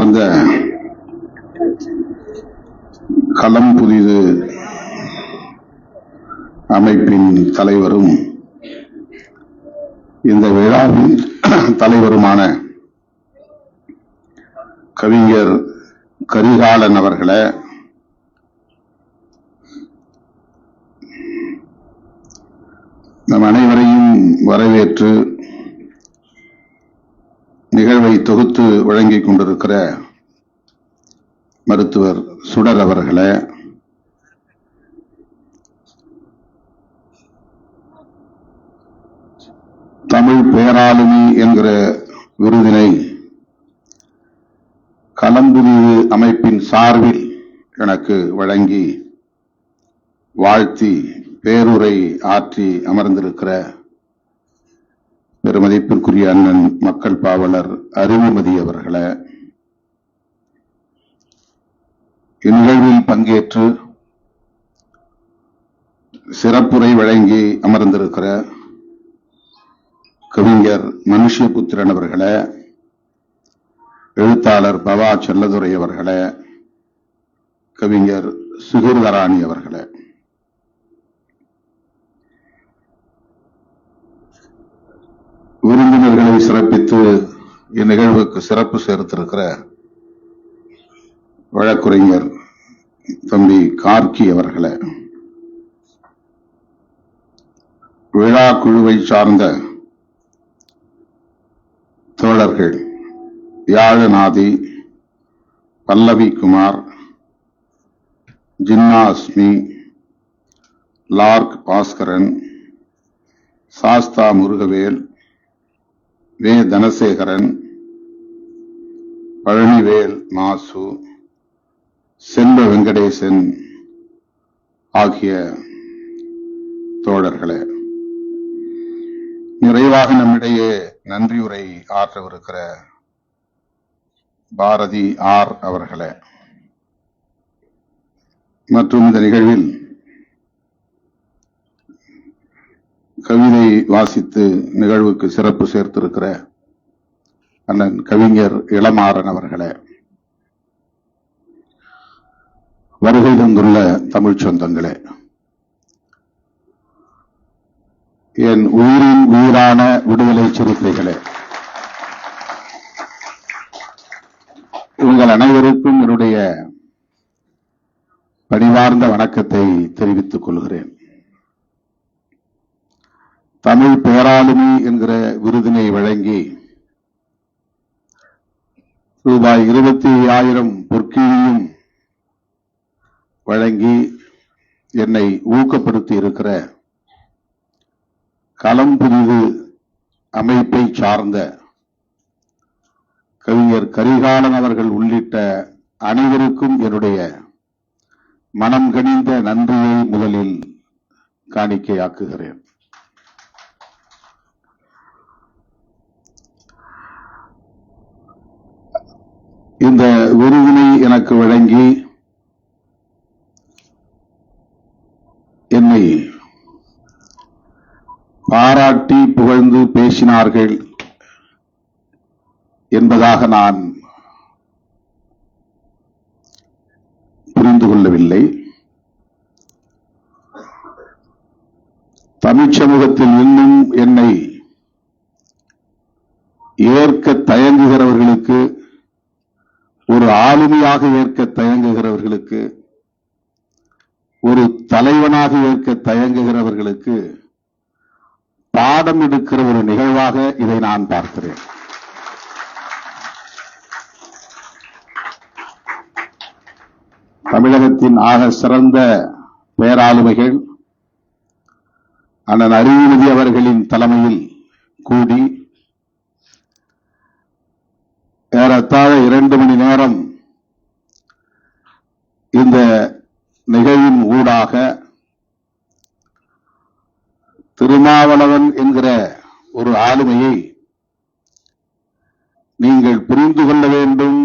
சார்ந்த களம் புதிது அமைப்பின் தலைவரும் இந்த விழாவின் தலைவருமான கவிஞர் கரிகாலன் அவர்களே, நம் அனைவரையும் வரவேற்று நிகழ்வை தொகுத்து வழங்கிக் கொண்டிருக்கிற மருத்துவர் சுடர் அவர்களே, தமிழ் பேராளுமை என்கிற விருதினை களம்புதிவு அமைப்பின் சார்பில் எனக்கு வழங்கி வாழ்த்தி பேருரை ஆற்றி அமர்ந்திருக்கிற பெருமதிப்பிற்குரிய அண்ணன் மக்கள் பாவலர் அறிவுமதி அவர்களே, இந்நிகழ்வில் பங்கேற்று சிறப்புரை வழங்கி அமர்ந்திருக்கிற கவிஞர் மனுஷ்யபுத்திரன் அவர்களே, எழுத்தாளர் பவா செல்லதுரை அவர்களே, கவிஞர் சுகிர்தராணி அவர்களே, விருந்தினர்களை சிறப்பித்து இந்நிகழ்வுக்கு சிறப்பு சேர்த்திருக்கிற வழக்குரைஞர் தம்பி கார்கி அவர்களே, விழா குழுவை சார்ந்த தோழர்கள் யாழநாதி, பல்லவி குமார், ஜின்னா அஸ்மி, லார்க் பாஸ்கரன், சாஸ்தா முருகவேல், வே தனசேகரன், பழனிவேல் மாசு, செல்வ வெங்கடேசன் ஆகிய தோழர்களே, நிறைவாக நம்மிடையே நன்றியுரை ஆற்றவிருக்கிற பாரதி ஆர் அவர்களே, மற்றும் இந்த நிகழ்வில் கவிதை வாசித்து நிகழ்வுக்கு சிறப்பு சேர்த்திருக்கிற அண்ணன் கவிஞர் இளமாறன் அவர்களே, வருகை தந்துள்ள தமிழ் சொந்தங்களே, என் உயிரின் உயிரான விடுதலை சிறுத்தைகளே, உங்கள் அனைவருக்கும் என்னுடைய பணிவார்ந்த வணக்கத்தை தெரிவித்துக் கொள்கிறேன். தமிழ் பேராளுமை என்கிற விருதினை வழங்கி ரூபாய் 25,000 பொற்கிழியும் வழங்கி என்னை ஊக்கப்படுத்தி இருக்கிற களம் புதிது அமைப்பை சார்ந்த கவிஞர் கரிகாலன் அவர்கள் உள்ளிட்ட அனைவருக்கும் என்னுடைய மனம் கனிந்த நன்றியை முதலில் காணிக்கையாக்குகிறேன். இந்த விருதினை எனக்கு வழங்கி என்னை பாராட்டி புகழ்ந்து பேசினார்கள் என்பதாக நான் புரிந்து கொள்ளவில்லை. தமிழ் சமூகத்தில் இன்னும் என்னை ஏற்க தயங்குகிறவர்களுக்கு, ஒரு ஆளுமையாக ஏற்க தயங்குகிறவர்களுக்கு, ஒரு தலைவனாக ஏற்க தயங்குகிறவர்களுக்கு பாடம் எடுக்கிற ஒரு நிகழ்வாக இதை நான் பார்க்கிறேன். தமிழகத்தின் ஆக சிறந்த பேராளுமைகள் அண்ணன் அறிவுமதி அவர்களின் தலைமையில் கூடி ஏறத்தாழ 2 மணி நேரம் இந்த நிகழ்வின் ஊடாக திருமாவளவன் என்கிற ஒரு ஆளுமையை நீங்கள் புரிந்து கொள்ள வேண்டும்,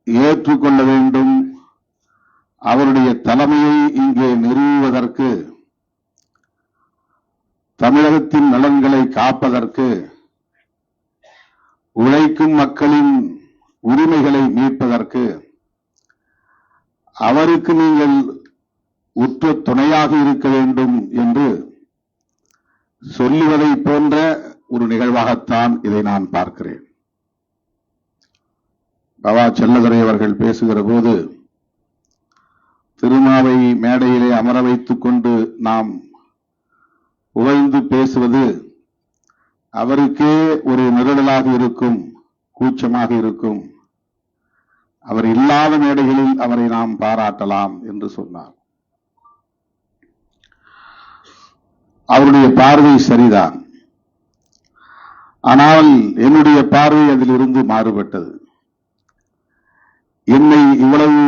ஏற்றுக்கொள்ள வேண்டும், அவருடைய தலைமையை இங்கே நிறுவுவதற்கு, தமிழகத்தின் நலன்களை காப்பதற்கு, உழைக்கும் மக்களின் உரிமைகளை மீட்பதற்கு அவருக்கு நீங்கள் உற்ற துணையாக இருக்க வேண்டும் என்று சொல்லுவதை போன்ற ஒரு நிகழ்வாகத்தான் இதை நான் பார்க்கிறேன். பவா செல்லதுரை அவர்கள் பேசுகிற போது திருமாவை மேடையிலே அமர வைத்துக் கொண்டு நாம் புகழ்ந்து பேசுவது அவருக்கே ஒரு நிழலாக இருக்கும், கூச்சமாக இருக்கும். அவர் இல்லாத மேடைகளில் அவரை நாம் பாராட்டலாம் என்று சொன்னார். அவருடைய பார்வை சரிதான். ஆனால் என்னுடைய பார்வை அதிலிருந்து மாறுபட்டது. என்னை இவ்வளவு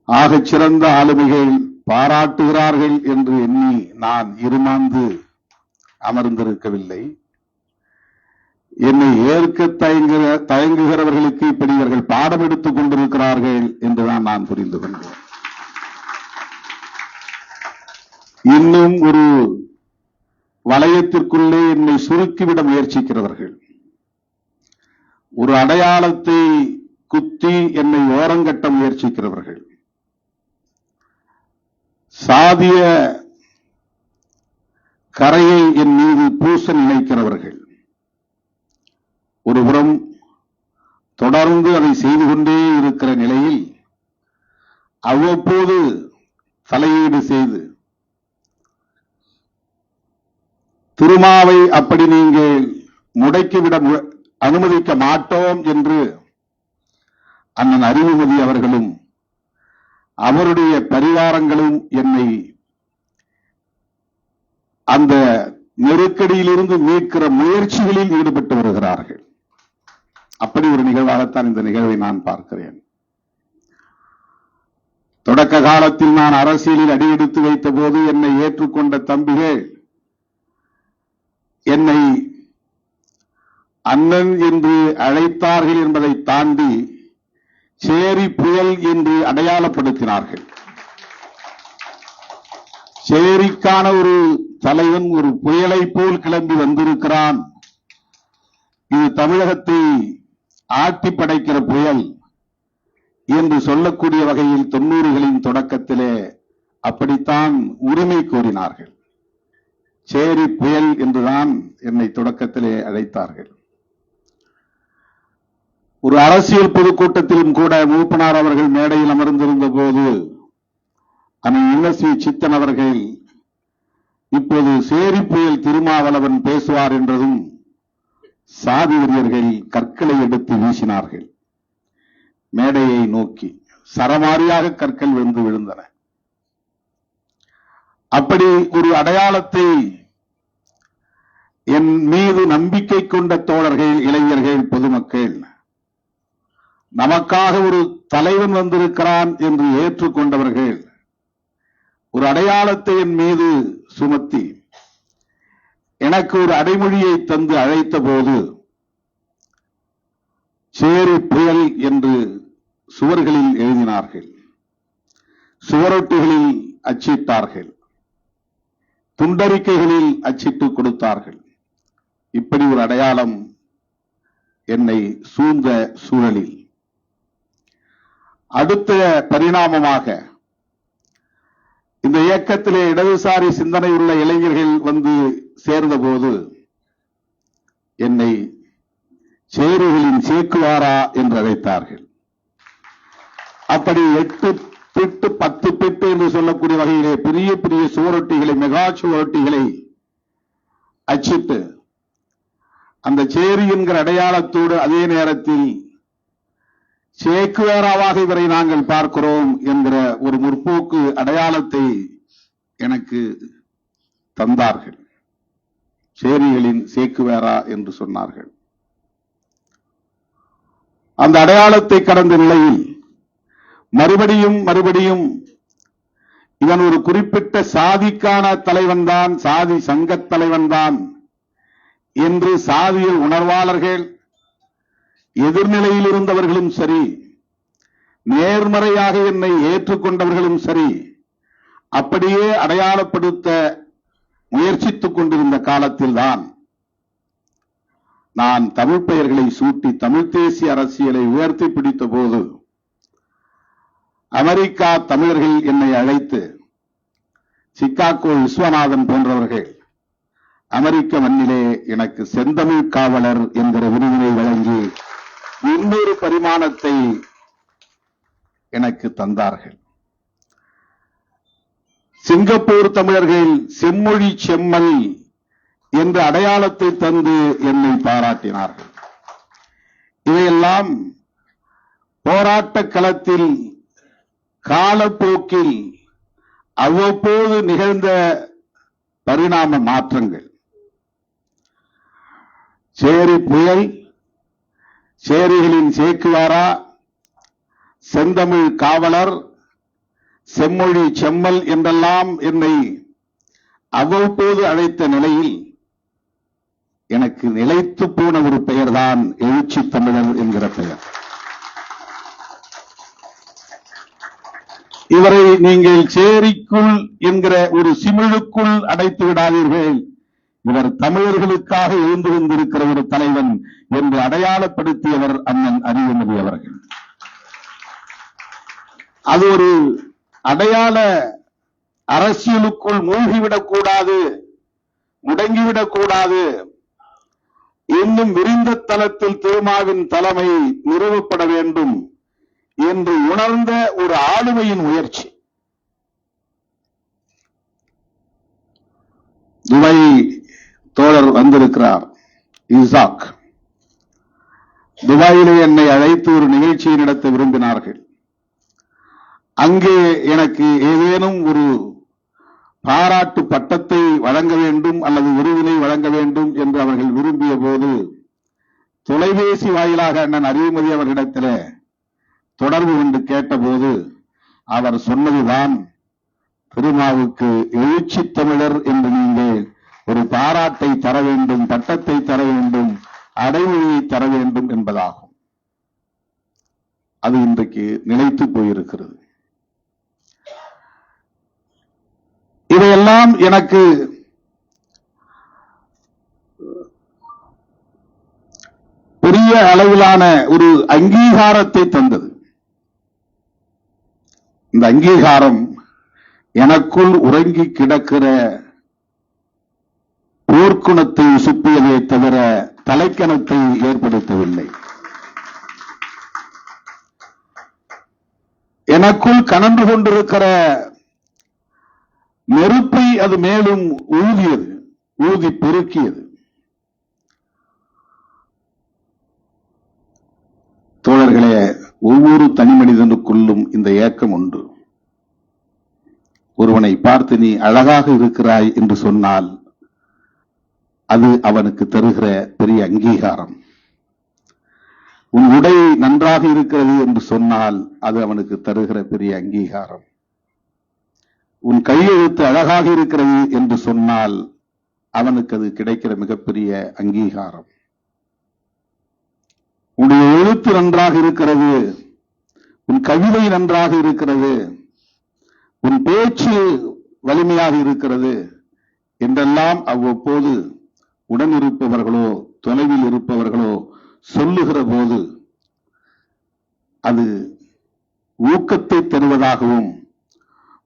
ஆகச் சிறந்த ஆளுமைகள் பாராட்டுகிறார்கள் என்று எண்ணி நான் இருமாந்து அமர்ந்திருக்கவில்லை. என்னை ஏற்க தயங்குகிறவர்களுக்கு இப்படி இவர்கள் பாடம் எடுத்துக் கொண்டிருக்கிறார்கள் என்றுதான் நான் புரிந்து கொண்டேன். இன்னும் ஒரு வளையத்திற்குள்ளே என்னை சுருக்கிவிட முயற்சிக்கிறவர்கள், ஒரு அடையாளத்தை குத்தி என்னை ஓரங்கட்ட முயற்சிக்கிறவர்கள், சாதிய கரையை என் மீது பூச நினைக்கிறவர்கள், ஒருபுறம் தொடர்ந்து அதை செய்து கொண்டே இருக்கிற நிலையில் அவ்வப்போது தலையீடு செய்து திருமாவை அப்படி நீங்கள் முடக்கிவிட அனுமதிக்க மாட்டோம் என்று அண்ணன் அறிவுமதி அவர்களும் அவருடைய பரிவாரங்களும் என்னை அந்த நெருக்கடியிலிருந்து மீட்கிற முயற்சிகளில் ஈடுபட்டு வருகிறார்கள். அப்படி ஒரு நிகழ்வாகத்தான் இந்த நிகழ்வை நான் பார்க்கிறேன். தொடக்க காலத்தில் நான் அரசியலில் அடியெடுத்து வைத்த போது என்னை ஏற்றுக்கொண்ட தம்பிகள் என்னை அண்ணன் என்று அழைத்தார்கள் என்பதை தாண்டி சேரி புயல் என்று அடையாளப்படுத்தினார்கள். சேரிக்கான ஒரு தலைவன் ஒரு புயலை போல் கிளம்பி வந்திருக்கிறான், இது தமிழகத்தை ஆட்டி படைக்கிற புயல் என்று சொல்லக்கூடிய வகையில் 90களின் தொடக்கத்திலே அப்படித்தான் உரிமை கோரினார்கள். சேரி புயல் என்றுதான் என்னை தொடக்கத்திலே அழைத்தார்கள். ஒரு அரசியல் பொதுக்கூட்டத்திலும் கூட மூப்பனார் அவர்கள் மேடையில் அமர்ந்திருந்த போது அண்ணன் என்எஸ்வி சித்தன் அவர்கள் இப்போது சேரி புயல் திருமாவளவன் பேசுவார் என்றதும் சாதி வெறியர்கள் கற்களை எடுத்து வீசினார்கள். மேடையை நோக்கி சரமாரியாக கற்கள் விழுந்தன. அப்படி ஒரு அடையாளத்தை என் மீது நம்பிக்கை கொண்ட தோழர்கள், இளைஞர்கள், பொதுமக்கள் நமக்காக ஒரு தலைவன் வந்திருக்கிறான் என்று ஏற்றுக்கொண்டவர்கள் ஒரு அடையாளத்தை என் மீது சுமத்தி எனக்கு ஒரு அடைமொழியை தந்து அழைத்த போது சேரி புயல் என்று சுவர்களில் எழுதினார்கள், சுவரொட்டிகளில் அச்சிட்டார்கள், துண்டறிக்கைகளில் அச்சிட்டு கொடுத்தார்கள். இப்படி ஒரு அடையாளம் என்னை சூழ்ந்த சூழலில் அடுத்த பரிணாமமாக இந்த இயக்கத்திலே இடதுசாரி சிந்தனை உள்ள இளைஞர்கள் வந்து சேர்ந்தபோது என்னை சேரிகளின் சேக்குவாரா என்று அழைத்தார்கள். அப்படி 8 பிட்டு 10 பிட்டு என்று சொல்லக்கூடிய வகையிலே பெரிய பெரிய சுவரொட்டிகளை, மெகா சுவரொட்டிகளை அச்சிட்டு அந்த சேரி என்கிற அடையாளத்தோடு அதே நேரத்தில் சேக்குவேராவாக இவரை நாங்கள் பார்க்கிறோம் என்கிற ஒரு முற்போக்கு அடையாளத்தை எனக்கு தந்தார்கள். சேரிகளின் சேக்குவேரா என்று சொன்னார்கள். அந்த அடையாளத்தை கடந்த நிலையில் மறுபடியும் இவன் ஒரு குறிப்பிட்ட சாதிக்கான தலைவன் தான், சாதி சங்க தலைவன் தான் என்று சாதிய உணர்வாளர்கள், எதிர்நிலையில் இருந்தவர்களும் சரி, நேர்மறையாக என்னை ஏற்றுக்கொண்டவர்களும் சரி, அப்படியே அடையாளப்படுத்த முயற்சித்துக் கொண்டிருந்த காலத்தில்தான் நான் தமிழ் பெயர்களை சூட்டி தமிழ் தேசிய அரசியலை உயர்த்தி பிடித்த போது அமெரிக்கா தமிழர்கள் என்னை அழைத்து சிக்காகோ விஸ்வநாதன் போன்றவர்கள் அமெரிக்க மண்ணிலே எனக்கு செந்தமிழ் காவலர் என்கிற விருதினை வழங்கி இன்னொரு பரிமாணத்தை எனக்கு தந்தார்கள். சிங்கப்பூர் தமிழர்கள் செம்மொழி செம்மல் என்ற அடையாளத்தை தந்து என்னை பாராட்டினார்கள். இவையெல்லாம் போராட்ட களத்தில் காலப்போக்கில் அவ்வப்போது நிகழ்ந்த பரிணாம மாற்றங்கள். சேரி புயல், சேரிகளின் சேக்குவாரா, செந்தமிழ் காவலர், செம்மொழி செம்மல் என்றெல்லாம் என்னை அவ்வப்போது அழைத்த நிலையில் எனக்கு நிலைத்து போன ஒரு பெயர்தான் எழுச்சி தமிழர் என்கிற பெயர். இவரை நீங்கள் சேரிக்குள் என்கிற ஒரு சிமிழுக்குள் அடைத்து விடாதீர்கள். இவர் தமிழர்களுக்காக எழுந்து வந்திருக்கிற ஒரு தலைவன் என்று அடையாளப்படுத்தியவர் அண்ணன் அறிவுமதி அவர்கள். அது ஒரு அடையாள அரசியலுக்குள் மூழ்கிவிடக்கூடாது, முடங்கிவிடக்கூடாது, இன்னும் விரிந்த தளத்தில் திருமாவின் தலைமை நிறுவப்பட வேண்டும் என்று உணர்ந்த ஒரு ஆளுமையின் முயற்சி. துபாய் தோழர் வந்திருக்கிறார், இசாக். துபாயிலே என்னை அழைத்து ஒரு நிகழ்ச்சியை நடத்த விரும்பினார்கள். அங்கே எனக்கு ஏதேனும் ஒரு பாராட்டு பட்டத்தை வழங்க வேண்டும் அல்லது விருதினை வழங்க வேண்டும் என்று அவர்கள் விரும்பிய போது தொலைபேசி வாயிலாக அண்ணன் அறிவுமதி அவர்களிடத்தில் தொடர்பு கொண்டு கேட்டபோது அவர் சொன்னதுதான், திருமாவுக்கு எழுச்சி தமிழர் என்று நீங்கள் ஒரு பாராட்டை தர வேண்டும், பட்டத்தை தர வேண்டும், அடைமொழியை தர வேண்டும் என்பதாகும். அது இன்றைக்கு நிலைத்து போயிருக்கிறது. இவையெல்லாம் எனக்கு பெரிய அளவிலான ஒரு அங்கீகாரத்தை தந்தது. இந்த அங்கீகாரம் எனக்குள் உறங்கி கிடக்கிற போர்க்குணத்தை சுப்பியதை தவிர தலைக்கணத்தை ஏற்படுத்தவில்லை. எனக்குள் கனன்று கொண்டிருக்கிற நெருப்பை அது மேலும் ஊதியது, ஊதி பெருக்கியது. தோழர்களே, ஒவ்வொரு தனி மனிதனுக்குள்ளும் இந்த ஏக்கம் உண்டு. ஒருவனை பார்த்து நீ அழகாக இருக்கிறாய் என்று சொன்னால் அது அவனுக்கு தருகிற பெரிய அங்கீகாரம். உன் உடை நன்றாக இருக்கிறது என்று சொன்னால் அது அவனுக்கு தருகிற பெரிய அங்கீகாரம். உன் கையெழுத்து அழகாக இருக்கிறது என்று சொன்னால் அவனுக்கு அது கிடைக்கிற மிகப்பெரிய அங்கீகாரம். உன்னுடைய எழுத்து நன்றாக இருக்கிறது, உன் கவிதை நன்றாக இருக்கிறது, உன் பேச்சு வலிமையாக இருக்கிறது என்றெல்லாம் அவ்வப்போது உடன் இருப்பவர்களோ தொலைவில் இருப்பவர்களோ சொல்லுகிற போது அது ஊக்கத்தை தருவதாகவும்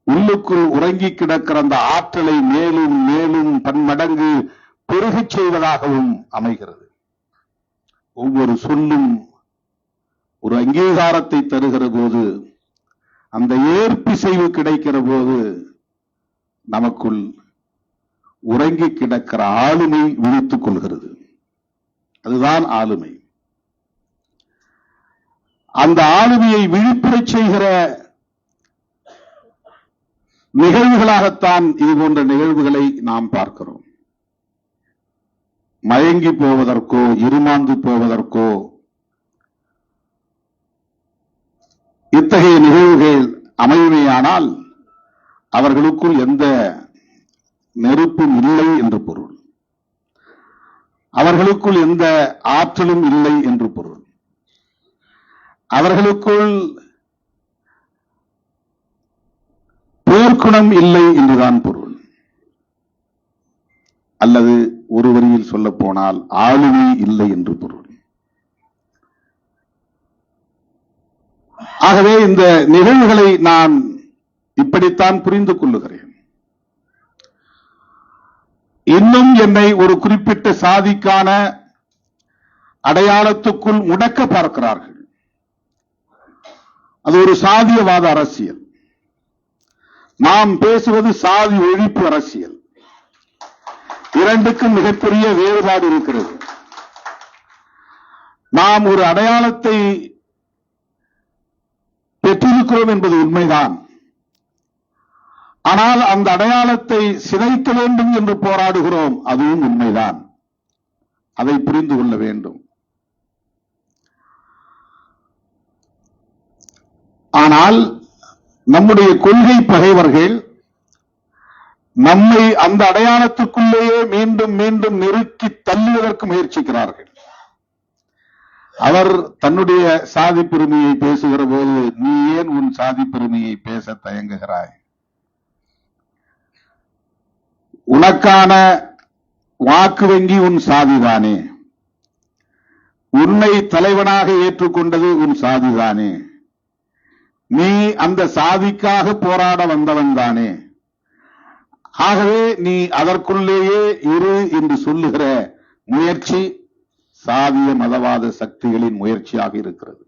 உள்ளுக்குள் உறங்கி கிடக்கிற அந்த ஆற்றலை மேலும் மேலும் பன்மடங்கு பெருகச் செய்வதாகவும் அமைகிறது. ஒவ்வொரு சொல்லும் ஒரு அங்கீகாரத்தை தருகிற போது, அந்த ஏற்பிசைவு கிடைக்கிற போது நமக்குள் உறங்கி கிடக்கிற ஆளுமை விழித்துக் கொள்கிறது. அதுதான் ஆளுமை. அந்த ஆளுமையை விழிப்புறச் செய்கிற நிகழ்வுகளாகத்தான் இது போன்ற நிகழ்வுகளை நாம் பார்க்கிறோம். மயங்கி போவதற்கோ இருமாந்து போவதற்கோ இத்தகைய நிகழ்வுகள் அமையுமேயானால் அவர்களுக்குள் எந்த நெருப்பும் இல்லை என்று பொருள், அவர்களுக்குள் எந்த ஆற்றலும் இல்லை என்று பொருள், அவர்களுக்குள் போர்க்குணம் இல்லை என்றுதான் பொருள். அல்லது ஒரு வரியில் சொல்ல போனால் ஆளுமை இல்லை என்று பொருள். ஆகவே இந்த நிகழ்வுகளை நான் இப்படித்தான் புரிந்து கொள்ளுகிறேன். இன்னும் என்னை ஒரு குறிப்பிட்ட சாதிக்கான அடையாளத்துக்குள் முடக்க பார்க்கிறார்கள். அது ஒரு சாதியவாத அரசியல். நாம் பேசுவது சாதி ஒழிப்பு அரசியல். இரண்டுக்கும் மிகப்பெரிய வேறுபாடு இருக்கிறது. நாம் ஒரு அடையாளத்தை பெற்றிருக்கிறோம் என்பது உண்மைதான். ஆனால் அந்த அடையாளத்தை சிதைக்க வேண்டும் என்று போராடுகிறோம், அதுவும் உண்மைதான். அதை புரிந்து கொள்ள வேண்டும். ஆனால் நம்முடைய கொள்கை பகைவர்கள் நம்மை அந்த அடையாளத்துக்குள்ளேயே மீண்டும் மீண்டும் நெருக்கி தள்ளுவதற்கு முயற்சிக்கிறார்கள். அவர் தன்னுடைய சாதி பெருமையை பேசுகிற போது, நீ ஏன் உன் சாதி பெருமையை பேச தயங்குகிறாய்? உனக்கான வாக்கு வங்கி உன் சாதிதானே, உன்னை தலைவனாக ஏற்றுக்கொண்டது உன் சாதிதானே, நீ அந்த சாதிக்காக போராட வந்தவன் தானே, ஆகவே நீ அதற்குள்ளேயே இரு என்று சொல்லுகிற முயற்சி சாதிய மதவாத சக்திகளின் முயற்சியாக இருக்கிறது.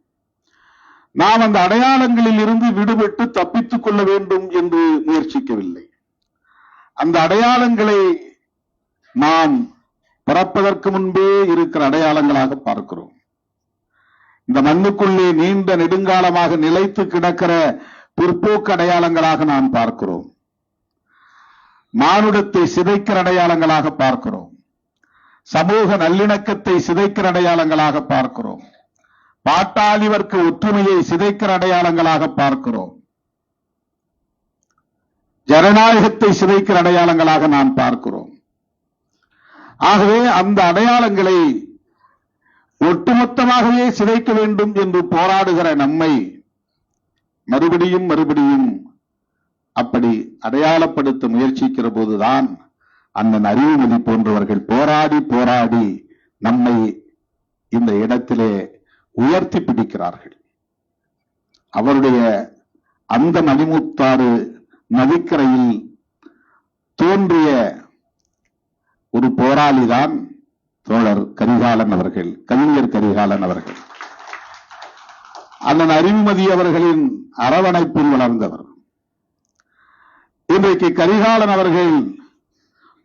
நாம் அந்த அடையாளங்களில் இருந்து விடுபட்டு தப்பித்துக் கொள்ள வேண்டும் என்று முயற்சிக்கவில்லை. அந்த அடையாளங்களை நாம் பிறப்பதற்கு முன்பே இருக்கிற அடையாளங்களாக பார்க்கிறோம். இந்த மண்ணுக்குள்ளே நீண்ட நெடுங்காலமாக நிலைத்து கிடக்கிற பிற்போக்கு அடையாளங்களாக நாம் பார்க்கிறோம். மானுடத்தை சிதைக்கிற அடையாளங்களாக பார்க்கிறோம். சமூக நல்லிணக்கத்தை சிதைக்கிற அடையாளங்களாக பார்க்கிறோம். பாட்டாளி வர்க்க ஒற்றுமையை சிதைக்கிற அடையாளங்களாக பார்க்கிறோம். ஜனநாயகத்தை சிதைக்கிற அடையாளங்களாக நாம் பார்க்கிறோம். ஆகவே அந்த அடையாளங்களை ஒட்டுமொத்தமாகவே சிதைக்க வேண்டும் என்று போராடுகிற நம்மை மறுபடியும் மறுபடியும் அப்படி அடையாளப்படுத்த முயற்சிக்கிற போதுதான் அண்ணன் அறிவுமதி போன்றவர்கள் போராடி போராடி நம்மை இந்த இடத்திலே உயர்த்தி பிடிக்கிறார்கள். அவருடைய அந்த மணிமுத்தாறு நதிக்கரையில் தோன்றிய ஒரு போராளிதான் தோழர் கரிகாலன் அவர்கள், கவிஞர் கரிகாலன் அவர்கள். அண்ணன் அறிவுமதி அவர்களின் அரவணைப்பில் வளர்ந்தவர். இன்றைக்கு கரிகாலன் அவர்கள்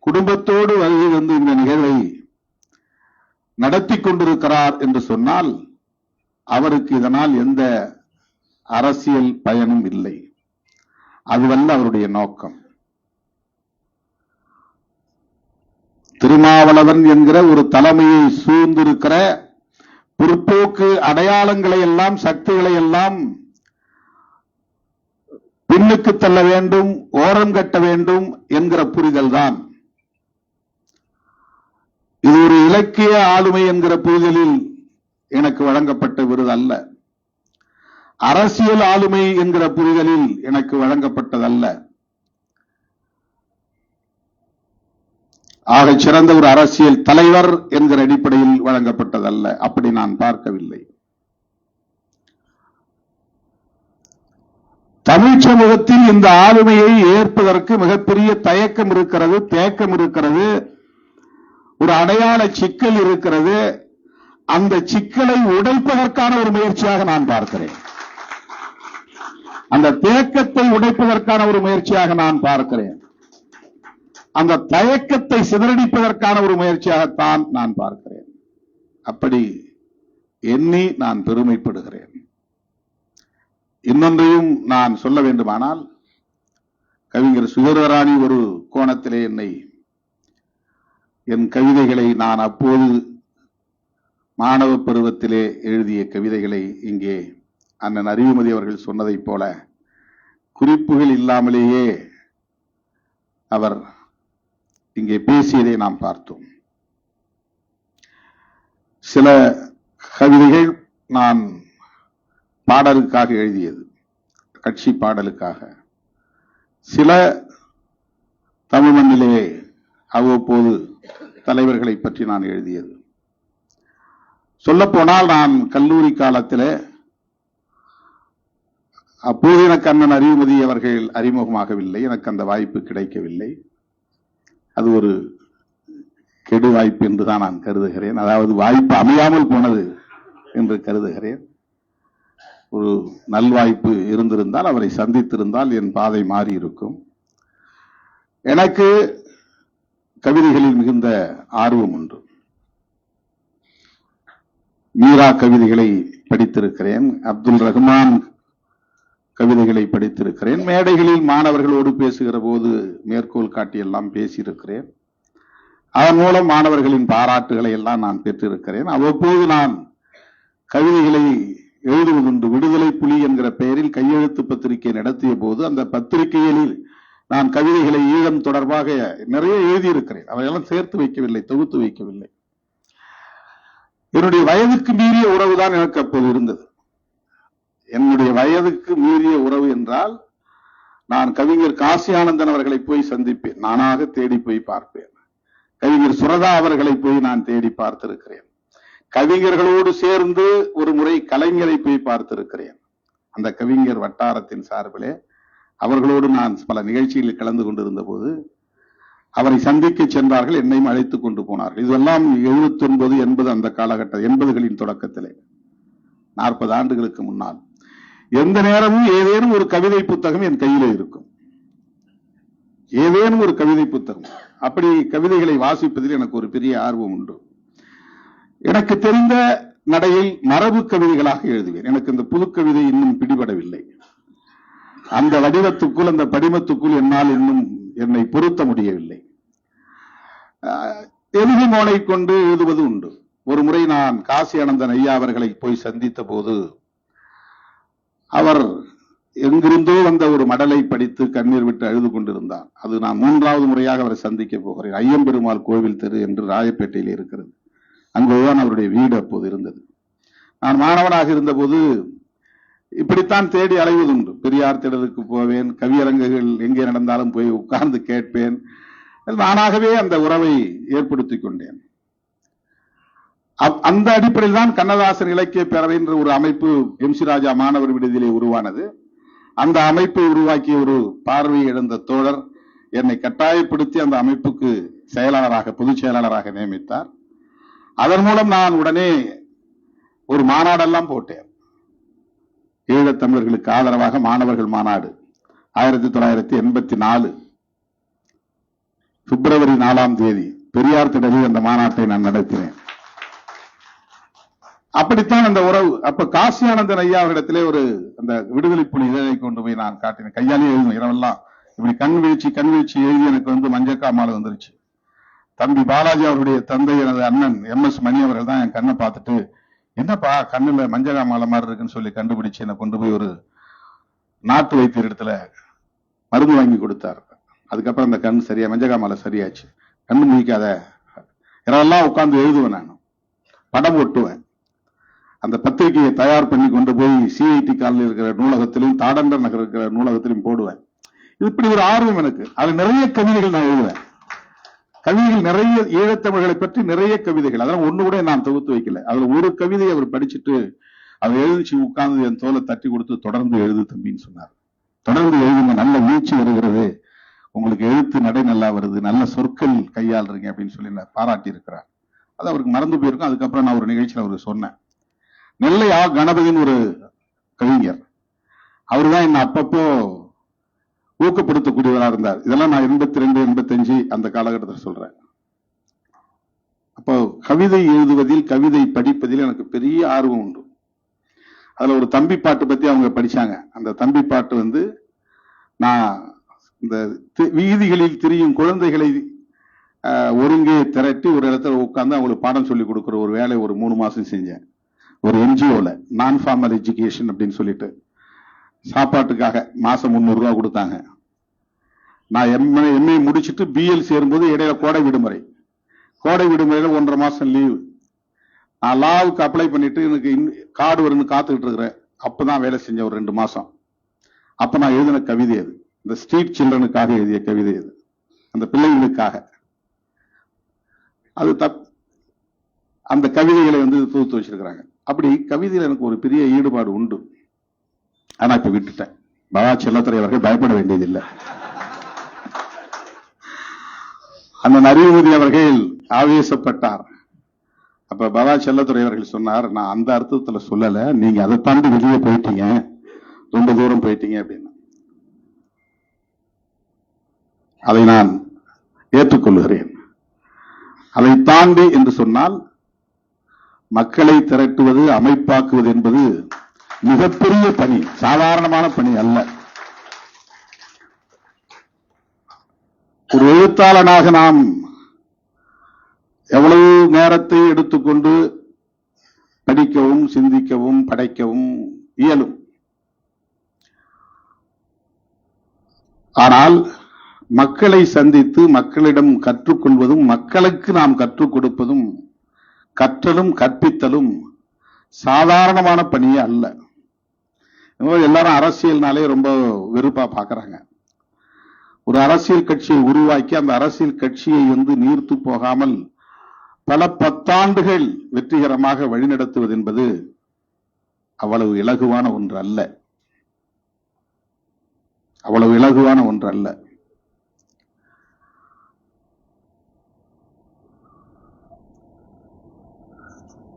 குடும்பத்தோடு வருகை வந்து இந்த நிகழ்வை நடத்தி கொண்டிருக்கிறார் என்று சொன்னால் அவருக்கு இதனால் எந்த அரசியல் பயனும் இல்லை. அதுவல்ல அவருடைய நோக்கம். திருமாவளவன் என்கிற ஒரு தலைமையை சூழ்ந்திருக்கிற பிற்போக்கு அடையாளங்களை எல்லாம் சக்திகளை எல்லாம் பின்னுக்கு தள்ள வேண்டும், ஓரம் கட்ட வேண்டும் என்கிற புரிதல் தான். இது ஒரு இலக்கிய ஆளுமை என்கிற புரிதலில் எனக்கு வழங்கப்பட்ட விருது அல்ல. அரசியல் ஆளுமை என்கிற புரிதலில் எனக்கு வழங்கப்பட்டதல்ல. ஆக சிறந்த ஒரு அரசியல் தலைவர் என்கிற அடிப்படையில் வழங்கப்பட்டதல்ல. அப்படி நான் பார்க்கவில்லை. தமிழ் சமூகத்தில் இந்த ஆளுமையை ஏற்பதற்கு மிகப்பெரிய தயக்கம் இருக்கிறது, தேக்கம் இருக்கிறது, ஒரு அடையாள சிக்கல் இருக்கிறது. அந்த சிக்கலை உடைப்பதற்கான ஒரு முயற்சியாக நான் பார்க்கிறேன். அந்த தேக்கத்தை உடைப்பதற்கான ஒரு முயற்சியாக நான் பார்க்கிறேன். அந்த தயக்கத்தை சிதறடிப்பதற்கான ஒரு முயற்சியாகத்தான் நான் பார்க்கிறேன். அப்படி எண்ணி நான் பெருமைப்படுகிறேன். இன்னொன்றையும் நான் சொல்ல வேண்டுமானால், கவிஞர் சுகரராணி ஒரு கோணத்திலே என் கவிதைகளை நான் அப்போது மாணவ பருவத்திலே எழுதிய கவிதைகளை இங்கே அண்ணன் அறிவுமதி அவர்கள் சொன்னதைப் போல குறிப்புகள் இல்லாமலேயே அவர் இங்கே பேசியதை நாம் பார்த்தோம். சில கவிதைகள் நான் பாடலுக்காக எழுதியது, கட்சி பாடலுக்காக. சில தமிழ் மண்ணிலே அவ்வப்போது தலைவர்களை பற்றி நான் எழுதியது. சொல்லப்போனால் நான் கல்லூரி காலத்தில் அப்போது எனக்கு அண்ணன் அறிவுமதி அவர்கள் அறிமுகமாகவில்லை, எனக்கு அந்த வாய்ப்பு கிடைக்கவில்லை. அது ஒரு கெடு வாய்ப்பு என்றுதான் நான் கருதுகிறேன். அதாவது வாய்ப்பு அமையாமல் போனது என்று கருதுகிறேன். ஒரு நல்வாய்ப்பு இருந்திருந்தால், அவரை சந்தித்திருந்தால் என் பாதை மாறி இருக்கும். எனக்கு கவிதைகளில் மிகுந்த ஆர்வம் உண்டு. மீரா கவிதைகளை படித்திருக்கிறேன், அப்துல் ரஹ்மான் கவிதைகளை படித்திருக்கிறேன், மேடைகளில் மாணவர்களோடு பேசுகிற போது மேற்கோள் காட்டியெல்லாம் பேசியிருக்கிறேன். அதன் மூலம் மாணவர்களின் பாராட்டுகளை எல்லாம் நான் பெற்றிருக்கிறேன். அவ்வப்போது நான் கவிதைகளை எழுதுவதுண்டு. விடுதலை புலி என்கிற பெயரில் கையெழுத்து பத்திரிகை நடத்திய போது அந்த பத்திரிகையில் நான் கவிதைகளை ஈழம் தொடர்பாக நிறைய எழுதியிருக்கிறேன். அவையெல்லாம் சேர்த்து வைக்கவில்லை, தொகுத்து வைக்கவில்லை. என்னுடைய வயதுக்கு மீறிய உறவுதான் எனக்கு அப்போது இருந்தது. என்னுடைய வயதுக்கு மீறிய உறவு என்றால், நான் கவிஞர் காசி ஆனந்தன் அவர்களை போய் சந்திப்பேன், நானாக தேடி போய் பார்ப்பேன். கவிஞர் சுரதா அவர்களை போய் நான் தேடி பார்த்திருக்கிறேன். கவிஞர்களோடு சேர்ந்து ஒரு முறை கலைஞரை போய் பார்த்திருக்கிறேன். அந்த கவிஞர் வட்டாரத்தின் சார்பிலே அவர்களோடு நான் பல நிகழ்ச்சிகளில் கலந்து கொண்டிருந்த போது அவரை சந்திக்க சென்றார்கள், என்னையும் அழைத்துக் கொண்டு போனார்கள். இதெல்லாம் 79, 80 அந்த காலகட்டம், 80களின் தொடக்கத்திலே, 40 ஆண்டுகளுக்கு முன்னால். எந்த நேரமும் ஏதேனும் ஒரு கவிதை புத்தகம் என் கையிலே இருக்கும், ஏதேனும் ஒரு கவிதை புத்தகம். அப்படி கவிதைகளை வாசிப்பதில் எனக்கு ஒரு பெரிய ஆர்வம் உண்டு. எனக்கு தெரிந்த நடையில் மரபு கவிதைகளாக எழுதுவேன். எனக்கு இந்த புது கவிதை இன்னும் பிடிபடவில்லை. அந்த வடிவத்துக்குள், அந்த படிமத்துக்குள் என்னால் இன்னும் என்னை பொருத்த முடியவில்லை. எழுதி மோனை கொண்டு எழுதுவது உண்டு. ஒரு முறை நான் காசி ஆனந்தன் ஐயா அவர்களை போய் சந்தித்த போது அவர் எங்கிருந்தோ வந்த ஒரு மடலை படித்து கண்ணீர் விட்டு அழுது கொண்டிருந்தார். அது நான் 3வது முறையாக அவரை சந்திக்க போகிறேன். ஐயம்பெருமாள் கோவில் தெரு என்று ராயப்பேட்டையில் இருக்கிறது. அங்குதான் அவருடைய வீடு அப்போது இருந்தது. நான் மாணவனாக இருந்தபோது இப்படித்தான் தேடி அலைவதுண்டு. பெரியார் திடலுக்கு போவேன், கவியரங்குகள் எங்கே நடந்தாலும் போய் உட்கார்ந்து கேட்பேன். நானாகவே அந்த உறவை ஏற்படுத்திக் கொண்டேன். அந்த அடிப்படையில் தான் கண்ணதாசன் இலக்கிய பேரவை என்ற ஒரு அமைப்பு எம் சி ராஜா மாணவர் விடுதியிலே உருவானது. அந்த அமைப்பை உருவாக்கிய ஒரு பார்வையை இழந்த தோழர் என்னை கட்டாயப்படுத்தி அந்த அமைப்புக்கு செயலாளராக, பொதுச் செயலாளராக நியமித்தார். அதன் மூலம் நான் உடனே ஒரு மாநாடெல்லாம் போட்டேன். ஈழத் தமிழர்களுக்கு ஆதரவாக மாணவர்கள் மாநாடு 1984 பிப்ரவரி 4ஆம் தேதி பெரியார் திடலில் அந்த மாநாட்டை நான் நடத்தினேன். அப்படித்தான் அந்த உறவு. அப்ப காசி ஆனந்தன் ஐயா அவரிடத்திலே ஒரு அந்த விடுதலை புலி இதழை கொண்டு போய் நான் காட்டினேன். கையாலே எழுதுவேன் இரவெல்லாம். இப்படி கண் வீழ்ச்சி எழுதி எனக்கு வந்து மஞ்சக்கா மாலை வந்துருச்சு. தம்பி பாலாஜி அவருடைய தந்தை, எனது அண்ணன் MS மணி அவர்கள் தான் என் கண்ணை பார்த்துட்டு, என்னப்பா கண்ணுல மஞ்சகா மாலை மாதிரி இருக்குன்னு சொல்லி கண்டுபிடிச்சு என்னை கொண்டு போய் ஒரு நாட்டு வைத்தியர் இடத்துல மருந்து வாங்கி கொடுத்தார். அதுக்கப்புறம் அந்த கண் சரியா, மஞ்சகா மாலை சரியாச்சு. கண்ணு முடிக்காத, இரவெல்லாம் உட்கார்ந்து எழுதுவேன். நான் படம் ஒட்டுவேன். அந்த பத்திரிகையை தயார் பண்ணி கொண்டு போய் CIT காலனியில் இருக்கிற நூலகத்திலும், தாடண்டர் நகர் இருக்கிற நூலகத்திலும் போடுவேன். இப்படி ஒரு ஆர்வம் எனக்கு. அது நிறைய கவிதைகள் நான் எழுதுவேன். கவிதைகள் நிறைய, ஈழத்தமிழர்களை பற்றி நிறைய கவிதைகள். அதெல்லாம் ஒண்ணு கூட நான் தொகுத்து வைக்கல. அதுல ஒரு கவிதை அவர் படிச்சுட்டு அவர் எழுதிச்சு உட்கார்ந்து என் தோலை தட்டி கொடுத்து, தொடர்ந்து எழுது தம்பின்னு சொன்னார். தொடர்ந்து எழுதுங்க, நல்ல வீழ்ச்சி வருகிறது, உங்களுக்கு எழுத்து நடை நல்லா வருது, நல்ல சொற்கள் கையாளுறீங்க அப்படின்னு சொல்லி பாராட்டி இருக்கிறார். அது அவருக்கு மறந்து போயிருக்கும். அதுக்கப்புறம் நான் ஒரு நிகழ்ச்சியில் அவருக்கு சொன்னேன். நெல்லை கணபதியின் ஒரு கவிஞர், அவருதான் என்ன அப்பப்போ ஊக்கப்படுத்தக்கூடியவராக இருந்தார். இதெல்லாம் நான் 82, 85 அந்த காலகட்டத்தில் சொல்றேன். அப்போ கவிதை எழுதுவதில், கவிதை படிப்பதில் எனக்கு பெரிய ஆர்வம் உண்டு. அதுல ஒரு தம்பி பாட்டு பத்தி அவங்க படிச்சாங்க. அந்த தம்பி பாட்டு வந்து, நான் இந்த வீதிகளில் திரியும் குழந்தைகளை ஒருங்கே திரட்டி ஒரு இடத்துல உட்கார்ந்து அவங்களுக்கு பாடம் சொல்லி கொடுக்குற ஒரு வேலை ஒரு 3 மாசம் செஞ்சேன். ஒரு NGOல நான் ஃபார்மல் எஜுகேஷன் அப்படின்னு சொல்லிட்டு சாப்பாட்டுக்காக மாசம் 300 ரூபாய் கொடுத்தாங்க. நான் MA முடிச்சுட்டு BL சேரும்போது இடையில கோடை விடுமுறை. கோடை விடுமுறையில 1.5 மாசம் லீவு. நான் லாவுக்கு அப்ளை பண்ணிட்டு எனக்கு கார்டு வரும்னு காத்துக்கிட்டு இருக்கிறேன். அப்பதான் வேலை செஞ்ச ஒரு 2 மாசம். அப்ப நான் எழுதின கவிதை அது. இந்த ஸ்ட்ரீட் சில்ட்ரனுக்காக எழுதிய கவிதை அது, அந்த பிள்ளைகளுக்காக. அது அந்த கவிதைகளை தொகுத்து வச்சிருக்கிறாங்க. அப்படி கவிதையில் எனக்கு ஒரு பெரிய ஈடுபாடு உண்டு. ஆனா இப்ப விட்டுட்டேன். பாபா செல்லத்துறை அவர்கள் பயப்பட வேண்டியதில்லை. அந்த நரிபதி அவர்கள் ஆவேசப்பட்டார். அப்ப பாபா செல்லத்துறை அவர்கள் சொன்னார், நான் அந்த அர்த்தத்துல சொல்லல, நீங்க அதை தாண்டி வெளியே போயிட்டீங்க, ரொம்ப தூரம் போயிட்டீங்க அப்படின்னு. அதை நான் ஏற்றுக்கொள்கிறேன். அதை தாண்டி என்று சொன்னால் மக்களை திரட்டுவது, அமைப்பாக்குவது என்பது மிகப்பெரிய பணி, சாதாரணமான பணி அல்ல. ஒரு எழுத்தாளனாக நாம் எவ்வளவு நேரத்தை எடுத்துக்கொண்டு படிக்கவும், சிந்திக்கவும், படைக்கவும் இயலும். ஆனால் மக்களை சந்தித்து மக்களிடம் கற்றுக்கொள்வதும், மக்களுக்கு நாம் கற்றுக் கொடுப்பதும், கற்றலும் கற்பித்தலும் சாதாரணமான பணியே அல்ல. எல்லாரும் அரசியல்னாலே ரொம்ப வெறுப்பா பாக்குறாங்க. ஒரு அரசியல் கட்சியை உருவாக்கி அந்த அரசியல் கட்சியை நீர்த்து போகாமல் பல பத்தாண்டுகள் வெற்றிகரமாக வழிநடத்துவது என்பது அவ்வளவு இலகுவான ஒன்று அல்ல. அவ்வளவு இலகுவான ஒன்று அல்ல.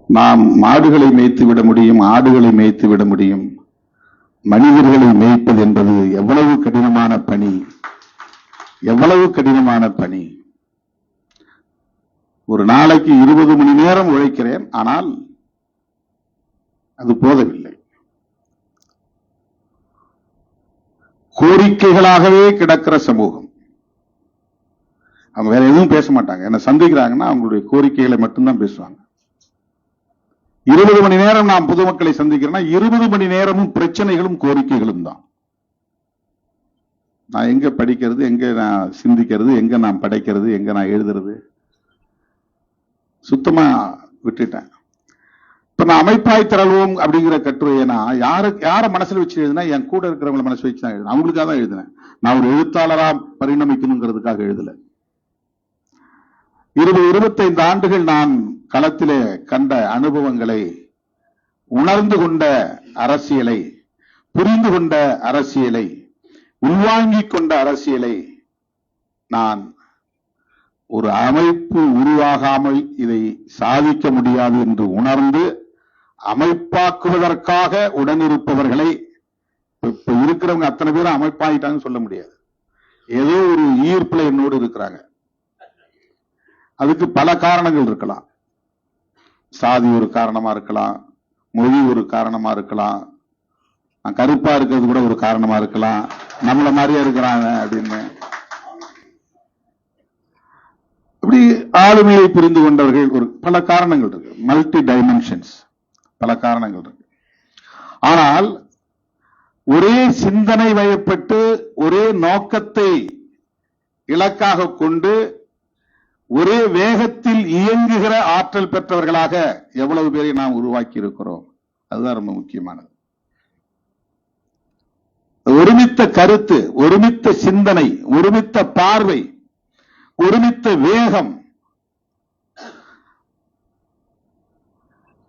நாம் மாடுகளை மேய்த்து விட முடியும், ஆடுகளை மேய்த்து விட முடியும். மனிதர்களை மேய்ப்பது என்பது எவ்வளவு கடினமான பணி, எவ்வளவு கடினமான பணி. ஒரு நாளைக்கு 20 மணி நேரம் உழைக்கிறேன், ஆனால் அது போதவில்லை. கோரிக்கைகளாகவே கிடக்கிற சமூகம். அவங்க வேற எதுவும் பேச மாட்டாங்க. என்ன சந்திக்கிறாங்கன்னா அவங்களுடைய கோரிக்கைகளை மட்டும்தான் பேசுவாங்க. 20 மணி நேரம் நாம் பொதுமக்களை சந்திக்கிறேன்னா 20 மணி நேரமும் பிரச்சனைகளும் கோரிக்கைகளும் தான். நான் எங்க படிக்கிறது, எங்க நான் சிந்திக்கிறது, எங்க நான் படைக்கிறது, எங்க நான் எழுதுறது, சுத்தமா விட்டுட்டேன். இப்ப நான் அமைப்பாய் திரள்வோம் அப்படிங்கிற கட்டுரையை நான் யார மனசுல வச்சு எழுதினா, என் கூட இருக்கிறவங்களை மனசு வச்சு தான் எழுதினேன். அவங்களுக்காக தான் எழுதினேன். நான் ஒரு எழுத்தாளரா பரிணமிக்கணுங்கிறதுக்காக எழுதல. 25 ஆண்டுகள் நான் களத்திலே கண்ட அனுபவங்களை, உணர்ந்து கொண்ட அரசியலை, புரிந்து கொண்ட அரசியலை, உள்வாங்கிக் கொண்ட அரசியலை நான் ஒரு அமைப்பு உருவாகாமல் இதை சாதிக்க முடியாது என்று உணர்ந்து அமைப்பாக்குவதற்காக உடனிருப்பவர்களை, இப்ப இருக்கிறவங்க அத்தனை பேரும் அமைப்பாயிட்டாங்கன்னு சொல்ல முடியாது. ஏதோ ஒரு ஈர்ப்புல என்னோடு இருக்கிறாங்க. அதுக்கு பல காரணங்கள் இருக்கலாம். சாதி ஒரு காரணமா இருக்கலாம், மொழி ஒரு காரணமா இருக்கலாம், கருப்பா இருக்கிறது கூட ஒரு காரணமா இருக்கலாம், நம்மள மாதிரியா இருக்கிறாங்க அப்படின்னு. இப்படி ஆளுமையை புரிந்து கொண்டவர்கள் ஒரு பல காரணங்கள் இருக்கு. மல்டி டைமென்ஷன்ஸ், பல காரணங்கள் இருக்கு. ஆனால் ஒரே சிந்தனை வயப்பட்டு ஒரே நோக்கத்தை இலக்காக கொண்டு ஒரே வேகத்தில் இயங்குகிற ஆற்றல் பெற்றவர்களாக எவ்வளவு பேரை நாம் உருவாக்கி இருக்கிறோம். அதுதான் ரொம்ப முக்கியமானது. ஒருமித்த கருத்து, ஒருமித்த சிந்தனை, ஒருமித்த பார்வை, ஒருமித்த வேகம்,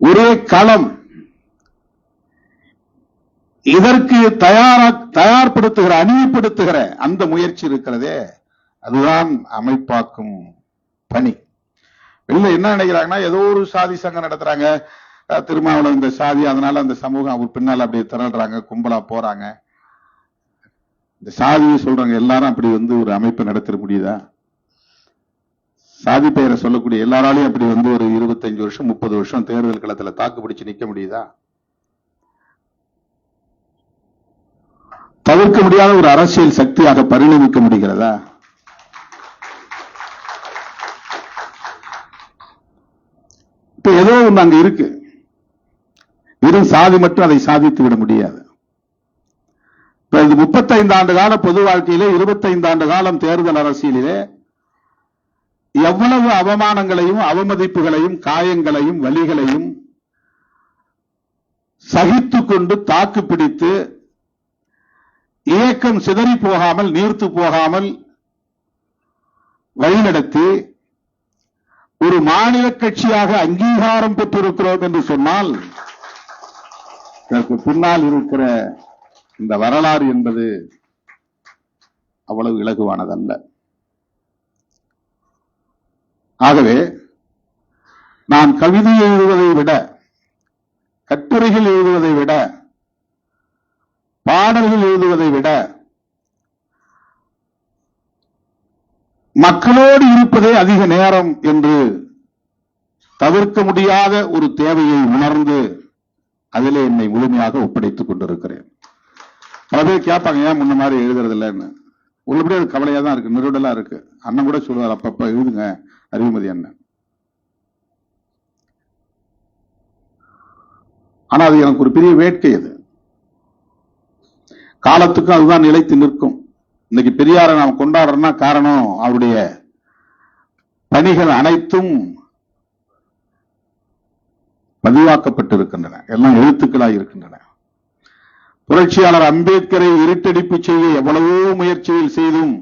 ஒரே களம், இதற்கு தயார்படுத்துகிற, அணிவுபடுத்துகிற அந்த முயற்சி இருக்கிறதே, அதுதான் அமைப்பாக்கும் பணி. வெளியில என்ன நினைக்கிறாங்கன்னா, ஏதோ ஒரு சாதி சங்கம் நடத்துறாங்க, திருமாவளவன் இந்த சாதி, அதனால அந்த சமூகம் அவர் பின்னால் அப்படியே திரள்றாங்க, கும்பலா போறாங்க. இந்த சாதியை சொல்றாங்க எல்லாரும் அப்படி ஒரு அமைப்பு நடத்திட முடியுதா? சாதி பெயரை சொல்லக்கூடிய எல்லாராலையும் அப்படி ஒரு 25 வருஷம் 30 வருஷம் தேர்தல் களத்துல தாக்கு பிடிச்சு நிக்க முடியுதா? தவிர்க்க முடியாத ஒரு அரசியல் சக்தியாக பரிணமிக்க முடிகிறதா? இப்ப ஏதோ ஒண்ணு அங்க இருக்கு. வெறும் சாதி மட்டும் அதை சாதித்து விட முடியாது. இப்ப இது 35 ஆண்டு கால பொது வாழ்க்கையிலே, 25 ஆண்டு காலம் தேர்தல் அரசியலிலே எவ்வளவு அவமானங்களையும், அவமதிப்புகளையும், காயங்களையும், வலிகளையும் சகித்துக் கொண்டு தாக்கு பிடித்து இயக்கம் சிதறி போகாமல், நீர்த்து போகாமல் வழிநடத்தி ஒரு மாநில கட்சியாக அங்கீகாரம் பெற்றிருக்கிறோம் என்று சொன்னால் இதற்கு பின்னால் இருக்கிற இந்த வரலாறு என்பது அவ்வளவு இலகுவானதல்ல. ஆகவே நான் கவிதை எழுதுவதை விட, கட்டுரைகள் எழுதுவதை விட, பாடல்கள் எழுதுவதை விட மக்களோடு இருப்பதே அதிக நேரம் என்று தவிர்க்க முடியாத ஒரு தேவையை உணர்ந்து அதிலே என்னை முழுமையாக ஒப்படைத்துக் கொண்டிருக்கிறேன். பல பேர் கேட்பாங்க, ஏன் முன்ன மாதிரி எழுதுறது இல்லைன்னு. உள்ளபடி அது கவலையா தான் இருக்கு, நெருடலா இருக்கு. அண்ணன் கூட சொல்லுவார், அப்பப்ப எழுதுங்க அறிவுமதி அண்ணன். ஆனா அது எனக்கு ஒரு பெரிய வேட்கை. அது காலத்துக்கும் அதுதான் நிலைத்து நிற்கும். இன்னைக்கு பெரியாரை நாம் கொண்டாடுறோம்னா காரணம் அவருடைய பணிகள் அனைத்தும் பதிவாக்கப்பட்டிருக்கின்றன, எல்லாம் எழுத்துக்களாக இருக்கின்றன. புரட்சியாளர் அம்பேத்கரை இருட்டடிப்பு செய்ய எவ்வளவோ முயற்சிகள் செய்தும்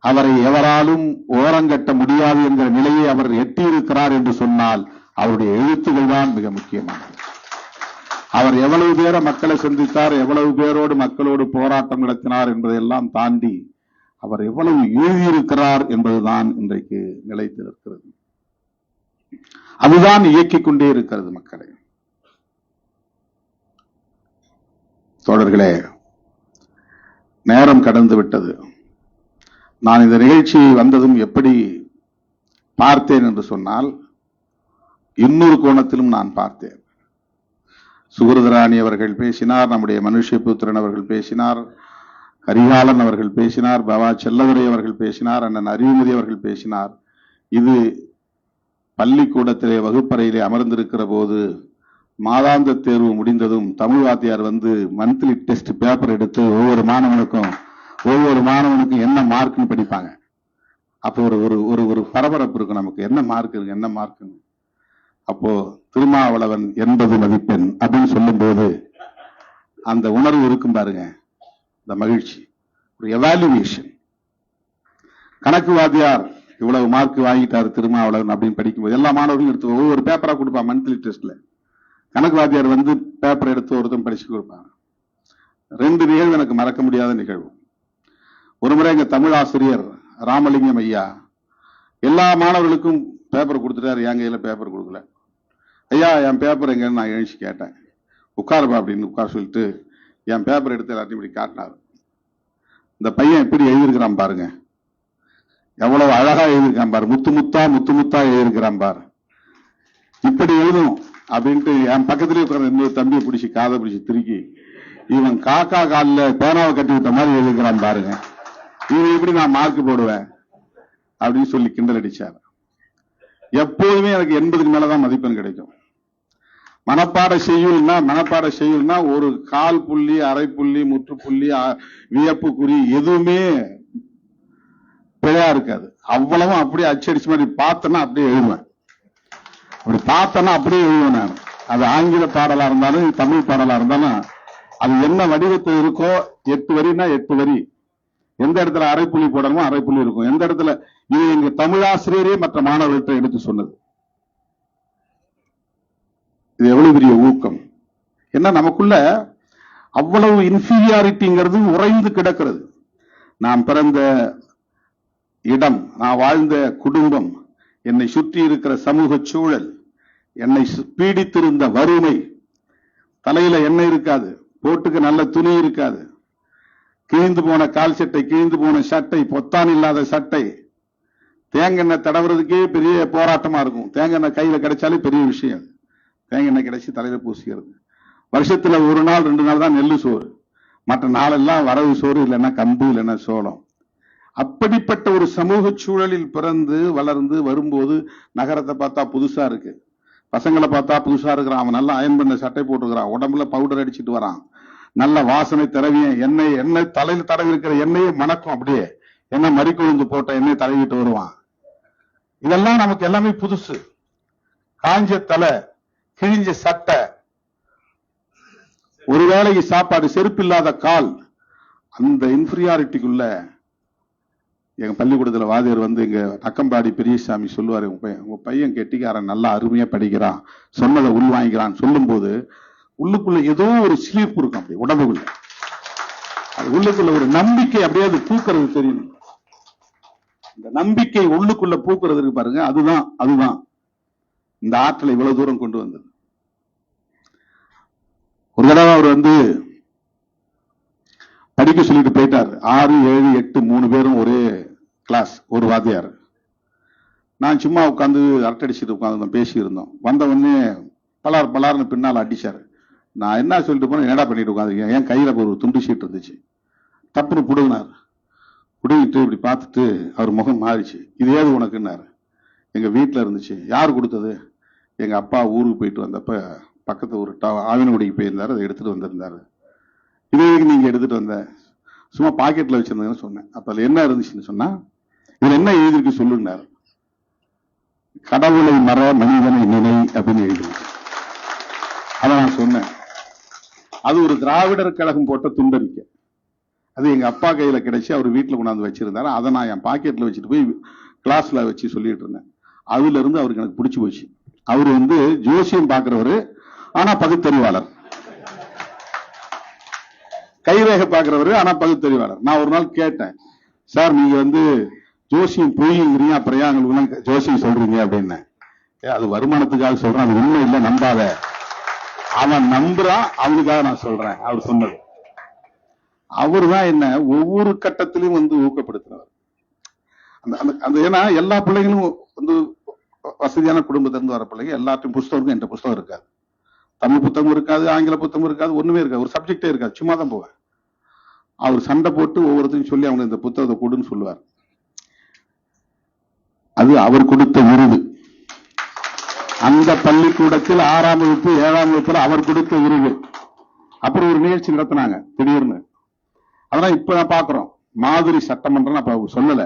அவரை எவராலும் ஓரங்கட்ட முடியாது என்கிற நிலையை அவர் எட்டியிருக்கிறார் என்று சொன்னால் அவருடைய எழுத்துக்கள் தான் மிக முக்கியமானது. அவர் எவ்வளவு பேரை மக்களை சந்தித்தார், எவ்வளவு பேரோடு மக்களோடு போராட்டம் நடத்தினார் என்பதையெல்லாம் தாண்டி அவர் எவ்வளவு எழுதியிருக்கிறார் என்பதுதான் இன்றைக்கு நிலைத்து இருக்கிறது. அதுதான் இயக்கிக் கொண்டே இருக்கிறது மக்களை. தோழர்களே, நேரம் கடந்து விட்டது. நான் இந்த நிகழ்ச்சியை வந்ததும் எப்படி பார்த்தேன் என்று சொன்னால், இன்னொரு கோணத்திலும் நான் பார்த்தேன். சுகிருதராணி அவர்கள் பேசினார், நம்முடைய மனுஷ்யபுத்திரன் அவர்கள் பேசினார், கரிகாலன் அவர்கள் பேசினார், பவா செல்லதுரை அவர்கள் பேசினார், அண்ணன் அறிவுமதி அவர்கள் பேசினார். இது பள்ளிக்கூடத்திலே வகுப்பறையிலே அமர்ந்திருக்கிற போது மாதாந்த தேர்வு முடிந்ததும் தமிழ் வாத்தியார் வந்து மந்த்லி டெஸ்ட் பேப்பர் எடுத்து ஒவ்வொரு மாணவனுக்கும் என்ன மார்க்னு படிப்பாங்க. அப்போ ஒரு பரபரப்பு இருக்கும், நமக்கு என்ன மார்க் இருக்கு, என்ன மார்க். அப்போ திருமாவளவன் 80 மதிப்பெண் அப்படின்னு சொல்லும் போது அந்த உணர்வு இருக்கும் பாருங்க, இந்த மகிழ்ச்சி, ஒரு எவாலுவேஷன். கணக்கு வாத்தியார் இவ்வளவு மார்க் வாங்கிட்டாரு திருமாவளவன் அப்படின்னு படிக்கும்போது எல்லா மாணவர்களும் எடுத்து ஒவ்வொரு பேப்பரா கொடுப்பாங்க. மந்த்லி டெஸ்ட்ல கணக்கு வாத்தியார் வந்து பேப்பர் எடுத்து ஒருத்தன் படிச்சு கொடுப்பாங்க. 2 நிகழ்வு எனக்கு மறக்க முடியாத நிகழ்வு. ஒரு முறை எங்க தமிழ் ஆசிரியர் ராமலிங்கம் ஐயா எல்லா மாணவர்களுக்கும் பேப்பர் கொடுத்துட்டாரு, என் கையில பேப்பர் கொடுக்கல. ஐயா என் பேப்பர் எங்கன்னு நான் எழுச்சி கேட்டேன். உட்காருப்பா அப்படின்னு உட்கார சொல்லிட்டு என் பேப்பர் எடுத்து எல்லாத்தையும் இப்படி காட்டினார். இந்த பையன் எப்படி எழுதியிருக்கிறான் பாருங்க, எவ்வளவு அழகா எழுதியிருக்கான் பாரு, முத்து முத்தா எழுதியிருக்கிறான் பாரு, இப்படி எழுதும் அப்படின்ட்டு என் பக்கத்திலேயே உட்கார இன்னொரு தம்பியை பிடிச்சி காதை பிடிச்சி திருக்கி, இவன் காக்கா காலில் பேனாவை கட்டி விட்ட மாதிரி எழுதிக்கிறான் பாருங்க, இவன் எப்படி நான் மார்க் போடுவேன் அப்படின்னு சொல்லி கிண்டல் அடிச்சார். எப்போதுமே எனக்கு 80க்கு மேலதான் மதிப்பெண் கிடைக்கும். மனப்பாட செய்யுள்னா ஒரு கால் புள்ளி, அரை புள்ளி, முற்றுப்புள்ளி, வியப்பு குறி எதுவுமே பிழையா இருக்காது. அவ்வளவும் அப்படியே அச்சடிச்சு மாதிரி பார்த்தேன்னா அப்படியே எழுதுவேன். அப்படி பார்த்தேன்னா அப்படியே எழுதுவேன் நான். அது ஆங்கில பாடலா இருந்தாலும் தமிழ் பாடலா இருந்தாலும் அது என்ன வடிவத்தில் இருக்கோ, 8 வரினா 8 வரி, எந்த இடத்துல அரை புள்ளி போடணுமோ அரை புள்ளி இருக்கும். எந்த இடத்துல இது எங்க தமிழாசிரியரே மற்ற மாணவர்கள்ட்ட எடுத்து சொன்னது. இது எவ்வளவு பெரிய ஊக்கம். என்ன நமக்குள்ள அவ்வளவு இன்ஃபீரியாரிட்டிங்கிறது உறைந்து கிடக்கிறது. நாம் பிறந்த இடம், நான் வாழ்ந்த குடும்பம், என்னை சுற்றி இருக்கிற சமூக சூழல், என்னை பீடித்திருந்த வறுமை, தலையில எண்ணெய் இருக்காது, போட்டுக்கு நல்ல துணி இருக்காது, கிழிந்து போன கால் சட்டை, கிழிந்து போன சட்டை, பொத்தான் இல்லாத சட்டை, தேங்காய் தடவுறதுக்கே பெரிய போராட்டமா இருக்கும். தேங்காய் கையில கிடைச்சாலே பெரிய விஷயம். தேங்காய் கிடைச்சி தலையில பூசிக்கிறது. வருஷத்துல 1 நாள் 2 நாள் தான் நெல்லு சோறு, மற்ற நாளெல்லாம் வரவு சோறு, இல்லைன்னா கம்பு, இல்லைன்னா சோளம். அப்படிப்பட்ட ஒரு சமூக சூழலில் பிறந்து வளர்ந்து வரும்போது நகரத்தை பார்த்தா புதுசா இருக்கு, பசங்களை பார்த்தா புதுசா இருக்கிறான், அவன் நல்லா அயன் பண்ண சட்டை போட்டுருக்கிறான், உடம்புல பவுடர் அடிச்சுட்டு வரான், நல்ல வாசனை திரவியம், எண்ணெய் தலையில தடவி இருக்கிற எண்ணெயே மணக்கும், அப்படியே எண்ணெய் மறிக்கொழுந்து போட்ட எண்ணெய் தடவிட்டு வருவான். இதெல்லாம் நமக்கு எல்லாமே புதுசு. காஞ்ச தலை, கிழிஞ்ச சட்டை, ஒருவேளைக்கு சாப்பாடு, செருப்பு இல்லாத கால், அந்த இன்ஃபீரியாரிட்டிக்குள்ள எங்க பள்ளிக்கூடத்துல வாதியர் வந்து எங்க அக்கம்பாடி பெரியசாமி சொல்லுவாரு, உங்க பையன் கெட்டிக்காரன், நல்லா அருமையா படிக்கிறான், சொன்னதை உள் வாங்கிக்கிறான் சொல்லும் போது உள்ளுக்குள்ள ஏதோ ஒரு சிலிர்ப்பு இருக்கும், அப்படி உடம்புக்குள்ள அது உள்ளுக்குள்ள ஒரு நம்பிக்கை அப்படியே அது பூக்கிறது தெரியும். இந்த நம்பிக்கை உள்ளுக்குள்ள பூக்கிறது இருக்கு பாருங்க, அதுதான் இந்த ஆற்றலை இவ்வளவு தூரம் கொண்டு வந்தது. ஒரு தடவை அவர் வந்து படிக்க சொல்லிட்டு போயிட்டார். 6, 7, 8 3 பேரும் ஒரே கிளாஸ், ஒரு வாத்தியார். நான் சும்மா உட்காந்து அரட்டடிச்சுட்டு உட்காந்து பேசி இருந்தோம். வந்த உடனே பலார்னு பின்னால் அடிச்சாரு. நான் என்ன சொல்லிட்டு போனேன், என்னடா பண்ணிட்டு உட்காந்துருக்கேன், என் கையில ஒரு துண்டு சீட் இருந்துச்சு, தப்புன்னு புடுங்கினார். புடுங்கிட்டு இப்படி பார்த்துட்டு அவர் முகம் மாறிச்சு. இது ஏது உனக்குன்னாரு. எங்க வீட்டுல இருந்துச்சு. யார் கொடுத்தது? எங்க அப்பா ஊருக்கு போயிட்டு வந்தப்ப பக்கத்து ஒரு ஆவினகுடிக்கு போயிருந்தாரு, அதை எடுத்துட்டு வந்திருந்தாரு. இது நீங்க எடுத்துட்டு வந்த? சும்மா பாக்கெட்ல வச்சிருந்தேன்னு சொன்னேன். அப்ப அதுல என்ன இருந்துச்சுன்னு சொன்னா, இதுல என்ன எழுதிருக்கு சொல்லுன்னாரு. கடவுளை மற மனிதனை நினை அப்படின்னு எழுதிருக்கு. அதை நான் சொன்னேன், அது ஒரு திராவிடர் கழகம் போட்ட துண்டறிக்கை. அது எங்க அப்பா கையில கிடைச்சி அவர் வீட்டுல கொண்டாந்து வச்சிருந்தாரு. அதை நான் என் பாக்கெட்ல வச்சுட்டு போய் கிளாஸ்ல வச்சு சொல்லிட்டு இருந்தேன். அதுல இருந்து அவருக்கு எனக்கு பிடிச்சு போச்சு. அவர் வந்து ஜோசியம் பாக்குறவரு, ஆனா பகுத்தறிவாளர். கைரேகை பாக்குறவரு, ஆனா பகுத்தறிவாளர். நான் ஒரு நாள் கேட்டேன், சார் நீங்க வந்து ஜோசியம் பொய்ங்கிறீங்க, அப்புறம் எங்களுக்கு ஜோசியம் சொல்றீங்க அப்படின்னு. அது வருமானத்துக்காக சொல்றேன், அது உண்மை இல்லை, நம்பாத. அவன் நம்புறான், அவனுக்காக நான் சொல்றேன். அவர் சொன்னது. அவரு தான் என்ன ஒவ்வொரு கட்டத்திலையும் வந்து ஊக்கப்படுத்தினவர். அந்த ஏன்னா எல்லா பிள்ளைகளும் வந்து வசதியான குடும்பத்திலிருந்து வர பிள்ளைங்க, எல்லாத்தையும் புஸ்தகம், என்ற புஸ்தகம் இருக்காது, தமிழ் புத்தகம் இருக்காது, ஆங்கில புத்தகம் இருக்காது, ஒண்ணுமே இருக்காது, ஒரு சப்ஜெக்டே இருக்காது, சும்மா தான் போவேன். அவர் சண்டை போட்டு ஒவ்வொருத்தையும் சொல்லி அவங்க இந்த புத்தகத்தை கொடுன்னு சொல்லுவார். அது அவர் கொடுத்த விருது. அந்த பள்ளிக்கூடத்தில் 6ஆம் வகுப்பு 7ஆம் வகுப்புல அவர் கொடுத்த விருது. அப்புறம் ஒரு நிகழ்ச்சி நடத்தினாங்க திடீர்னு. அதெல்லாம் இப்ப நான் பாக்குறோம். மாதிரி சட்டமன்றம் அப்ப சொல்லல.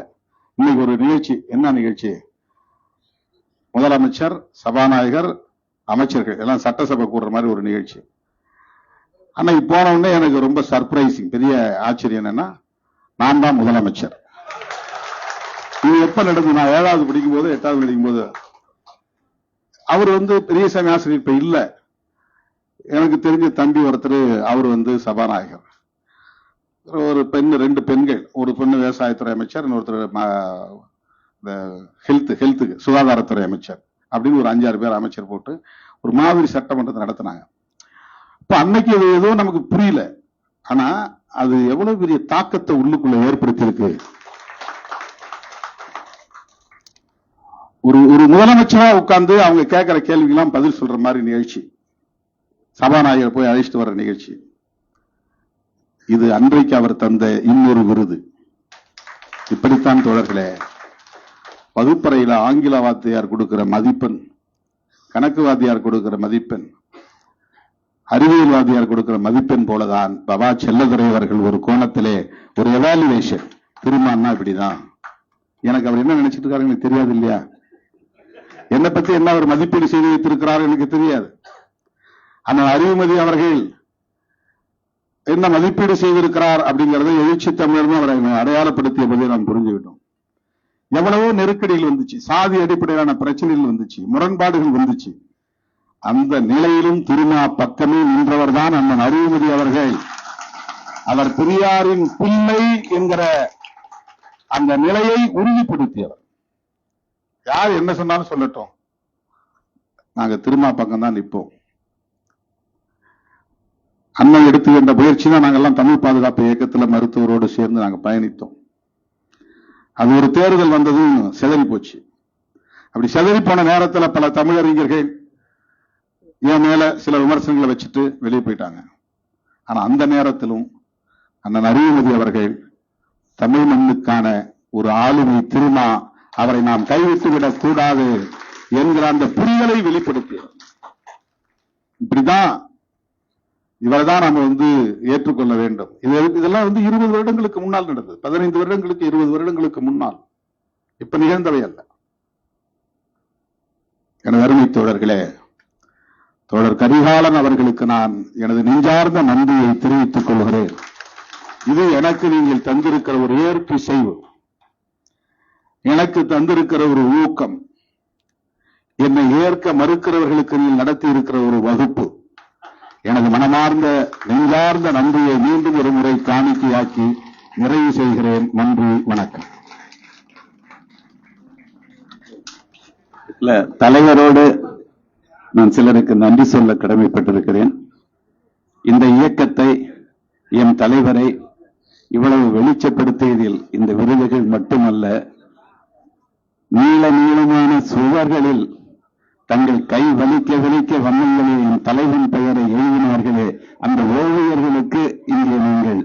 இன்னைக்கு ஒரு நிகழ்ச்சி. என்ன நிகழ்ச்சி? முதலமைச்சர், சபாநாயகர், அமைச்சர்கள் எல்லாம் சட்டசபை கூடுற மாதிரி ஒரு நிகழ்ச்சி. அன்னைக்கு போன உடனே எனக்கு ரொம்ப சர்ப்ரைசிங், பெரிய ஆச்சரியம் என்னன்னா, நான் தான் முதலமைச்சர். இது எப்ப நடந்தது? நான் 7வது படிக்கும் போது 8வது படிக்கும் போது. அவர் வந்து பெரியசாமி ஆசிரியர் இப்ப இல்ல. எனக்கு தெரிஞ்ச தம்பி ஒருத்தர், அவர் வந்து சபாநாயகர். ஒரு பெண், 2 பெண்கள். ஒரு பெண்ணு விவசாயத்துறை அமைச்சர், இன்னொருத்தர் ஹெல்த்துக்கு சுகாதாரத்துறை அமைச்சர். அப்படின்னு ஒரு 5-6 பேர் அமைச்சர் போட்டு ஒரு மாதிரி சட்டமன்றத்தை நடத்தினாங்க. இப்ப அன்னைக்கு அது ஏதோ நமக்கு புரியல. ஆனா அது எவ்வளவு பெரிய தாக்கத்தை உள்ளுக்குள்ள ஏற்படுத்தி இருக்கு. ஒரு முதலமைச்சரா உட்கார்ந்து அவங்க கேட்கிற கேள்விக்கெல்லாம் பதில் சொல்ற மாதிரி நிகழ்ச்சி, சபாநாயகர் போய் அழைச்சிட்டு வர்ற நிகழ்ச்சி. இது அன்றைக்கு அவர் தந்த இன்னொரு விருது. இப்படித்தான் தோழர்களே, வகுப்பறையில ஆங்கில வாத்தியார் கொடுக்கிற மதிப்பெண், கணக்கு வாத்தியார் கொடுக்கிற மதிப்பெண், அறிவியல் வாத்தியார் கொடுக்கிற மதிப்பெண் போலதான் பவா செல்லதுரை அவர்கள் ஒரு கோணத்திலே ஒரு எவாலுவேஷன். திருமான்னா இப்படிதான். எனக்கு அவர் என்ன நினைச்சிட்டு இருக்காரு எனக்கு தெரியாது இல்லையா? என்னை பத்தி என்ன அவர் மதிப்பீடு செய்து வைத்திருக்கிறார் எனக்கு தெரியாது. ஆனால் அறிவுமதி அவர்கள் என்ன மதிப்பீடு செய்திருக்கிறார் அப்படிங்கறத எழுச்சி தமிழர் அவரை அடையாளப்படுத்திய போதே நாம் புரிஞ்சுக்கிட்டோம். எவ்வளவோ நெருக்கடிகள் வந்துச்சு, சாதி அடிப்படையிலான பிரச்சனைகள் வந்துச்சு, முரண்பாடுகள் வந்துச்சு. அந்த நிலையிலும் திருமா பக்கமே நின்றவர் தான் அண்ணன் அறிவுமதி அவர்கள். அவர் பெரியாரின் பிள்ளை என்கிற அந்த நிலையை உறுதிப்படுத்தியவர். யார் என்ன சொன்னாலும் சொல்லட்டும், நாங்க திருமா பக்கம் தான் நிற்போம். அண்ணன் எடுத்துக்கின்ற முயற்சி தான் நாங்கெல்லாம் தமிழ் பாதுகாப்பு இயக்கத்தில் மருத்துவரோடு சேர்ந்து நாங்க பயணித்தோம். அது ஒரு தேர்தல் வந்ததும் சிதறி போச்சு. அப்படி சிதறி போன நேரத்தில் பல தமிழறிஞர்கள் என் மேல சில விமர்சனங்களை வச்சுட்டு வெளியே போயிட்டாங்க. ஆனா அந்த நேரத்திலும் அண்ணன் அறிவுமதி அவர்கள் தமிழ் மண்ணுக்கான ஒரு ஆளுமை திருமா, அவரை நாம் கைவிட்டு விடக் கூடாது என்கிற அந்த புரிதலை வெளிப்படுத்தியவர். இப்படிதான் இவரைதான் நாம வந்து ஏற்றுக்கொள்ள வேண்டும். இதெல்லாம் வந்து 20 வருடங்களுக்கு முன்னால் நடந்தது. 15 வருடங்களுக்கு 20 வருடங்களுக்கு முன்னால், இப்ப நிகழ்ந்தவை அல்ல. எனது அருமை தோழர்களே, தோழர் கரிகாலன் அவர்களுக்கு நான் எனது நெஞ்சார்ந்த நன்றியை தெரிவித்துக் கொள்கிறேன். இது எனக்கு நீங்கள் தந்திருக்கிற ஒரு ஏற்பு செய்வு. எனக்கு தந்திருக்கிற ஒரு ஊக்கம், என்னை ஏற்க மறுக்கிறவர்களுக்கு நீ நடத்தி இருக்கிற ஒரு வகுப்பு, எனது மனமார்ந்த நெஞ்சார்ந்த நன்றியை மீண்டும் ஒரு முறை காணிக்கையாக்கி நிறைவு செய்கிறேன். நன்றி, வணக்கம். தலைவரோடு நான் சிலருக்கு நன்றி சொல்ல கடமைப்பட்டிருக்கிறேன். இந்த இயக்கத்தை, என் தலைவரை இவ்வளவு வெளிச்சப்படுத்தியதில் இந்த விருதுகள் மட்டுமல்ல, நீள நீளமான சுவர்களில் தங்கள் கை வலிக்க வலிக்க வண்ணங்களில் என் தலைவன் பெயரை எழுதினார்களே, அந்த ஓவியர்களுக்கு இங்கே நீங்கள்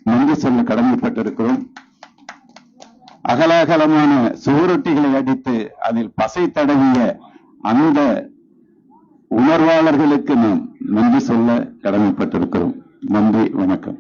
நன்றி சொல்ல கடமைப்பட்டிருக்கிறோம். அகலகலமான சுவரொட்டிகளை அடித்து அதில் பசை தடவிய அந்த உணர்வாளர்களுக்கு நாம் நன்றி சொல்ல கடமைப்பட்டிருக்கிறோம். நன்றி, வணக்கம்.